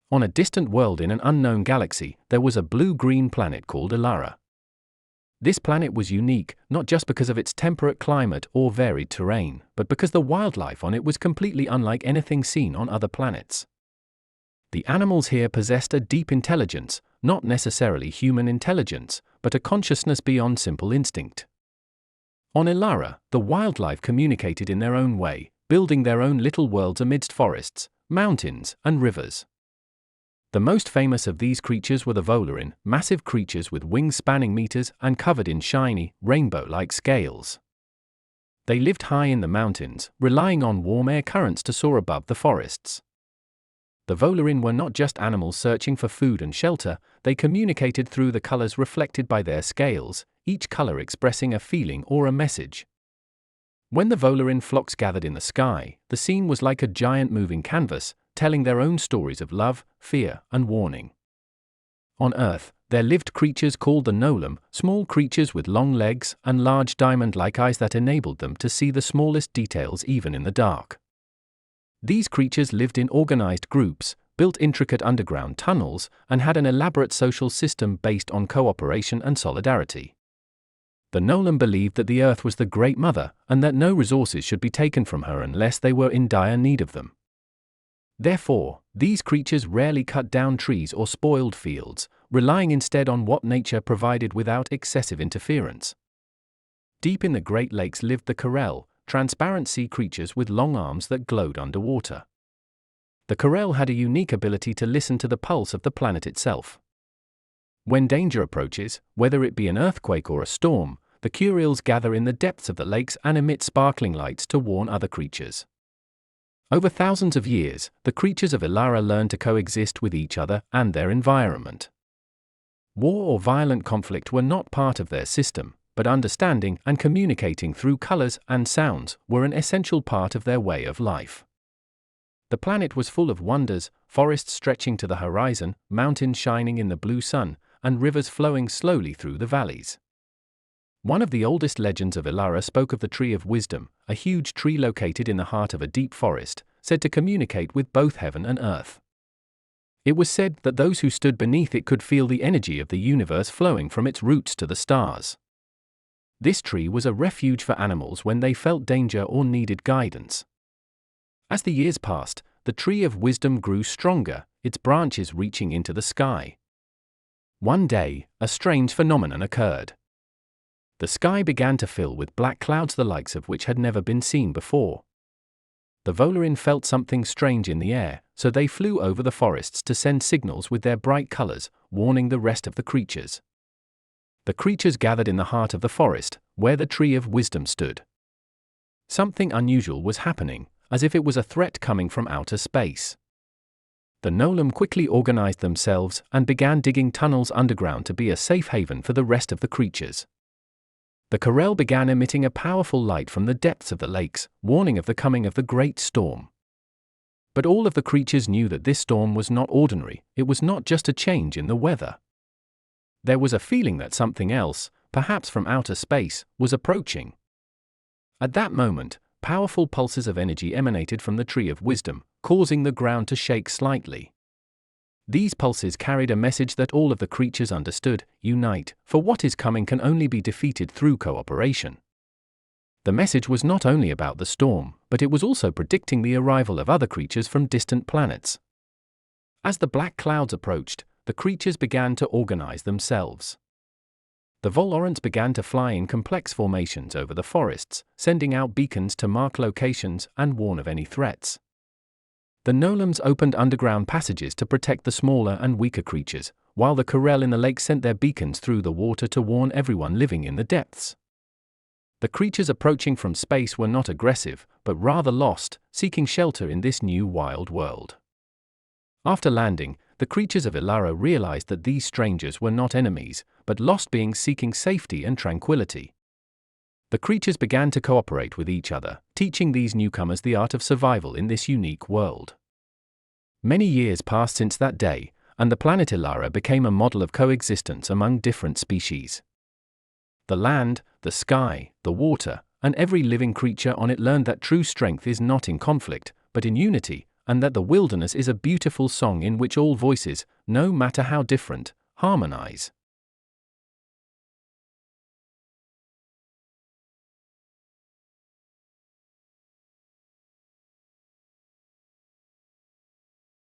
On a distant world in an unknown galaxy, there was a blue-green planet called Itharia. This planet was unique, not just because of its temperate climate or varied terrain, but because the wildlife on it was completely unlike anything seen on other planets. The animals here possessed a deep intelligence, not necessarily human intelligence, but a consciousness beyond simple instinct. On Itharia, the wildlife communicated in their own way, building their own little worlds amidst forests, mountains, and rivers. The most famous of these creatures were the volarin, massive creatures with wings spanning meters and covered in shiny, rainbow-like scales. They lived high in the mountains, relying on warm air currents to soar above the forests. The volarin were not just animals searching for food and shelter, they communicated through the colors reflected by their scales, each color expressing a feeling or a message. When the volarin flocks gathered in the sky, the scene was like a giant moving canvas, telling their own stories of love, fear, and warning. On Earth, there lived creatures called the gnolum, small creatures with long legs and large diamond-like eyes that enabled them to see the smallest details even in the dark. These creatures lived in organized groups, built intricate underground tunnels, and had an elaborate social system based on cooperation and solidarity. The gnolum believed that the Earth was the Great Mother, and that no resources should be taken from her unless they were in dire need of them. Therefore, these creatures rarely cut down trees or spoiled fields, relying instead on what nature provided without excessive interference. Deep in the Great Lakes lived the corel, transparent sea creatures with long arms that glowed underwater. The corel had a unique ability to listen to the pulse of the planet itself. When danger approaches, whether it be an earthquake or a storm, the corels gather in the depths of the lakes and emit sparkling lights to warn other creatures. Over thousands of years, the creatures of Itharia learned to coexist with each other and their environment. War or violent conflict were not part of their system, but understanding and communicating through colors and sounds were an essential part of their way of life. The planet was full of wonders, forests stretching to the horizon, mountains shining in the blue sun, and rivers flowing slowly through the valleys. One of the oldest legends of Itharia spoke of the Tree of Wisdom, a huge tree located in the heart of a deep forest, said to communicate with both heaven and earth. It was said that those who stood beneath it could feel the energy of the universe flowing from its roots to the stars. This tree was a refuge for animals when they felt danger or needed guidance. As the years passed, the Tree of Wisdom grew stronger, its branches reaching into the sky. One day, a strange phenomenon occurred. The sky began to fill with black clouds the likes of which had never been seen before. The volarin felt something strange in the air, so they flew over the forests to send signals with their bright colors, warning the rest of the creatures. The creatures gathered in the heart of the forest, where the Tree of Wisdom stood. Something unusual was happening, as if it was a threat coming from outer space. The gnolum quickly organized themselves and began digging tunnels underground to be a safe haven for the rest of the creatures. The corel began emitting a powerful light from the depths of the lakes, warning of the coming of the great storm. But all of the creatures knew that this storm was not ordinary, it was not just a change in the weather. There was a feeling that something else, perhaps from outer space, was approaching. At that moment, powerful pulses of energy emanated from the Tree of Wisdom, causing the ground to shake slightly. These pulses carried a message that all of the creatures understood: unite, for what is coming can only be defeated through cooperation. The message was not only about the storm, but it was also predicting the arrival of other creatures from distant planets. As the black clouds approached, the creatures began to organize themselves. The volarants began to fly in complex formations over the forests, sending out beacons to mark locations and warn of any threats. The gnolums opened underground passages to protect the smaller and weaker creatures, while the corel in the lake sent their beacons through the water to warn everyone living in the depths. The creatures approaching from space were not aggressive, but rather lost, seeking shelter in this new wild world. After landing, the creatures of Itharia realized that these strangers were not enemies, but lost beings seeking safety and tranquility. The creatures began to cooperate with each other, teaching these newcomers the art of survival in this unique world. Many years passed since that day, and the planet Itharia became a model of coexistence among different species. The land, the sky, the water, and every living creature on it learned that true strength is not in conflict, but in unity, and that the wilderness is a beautiful song in which all voices, no matter how different, harmonize.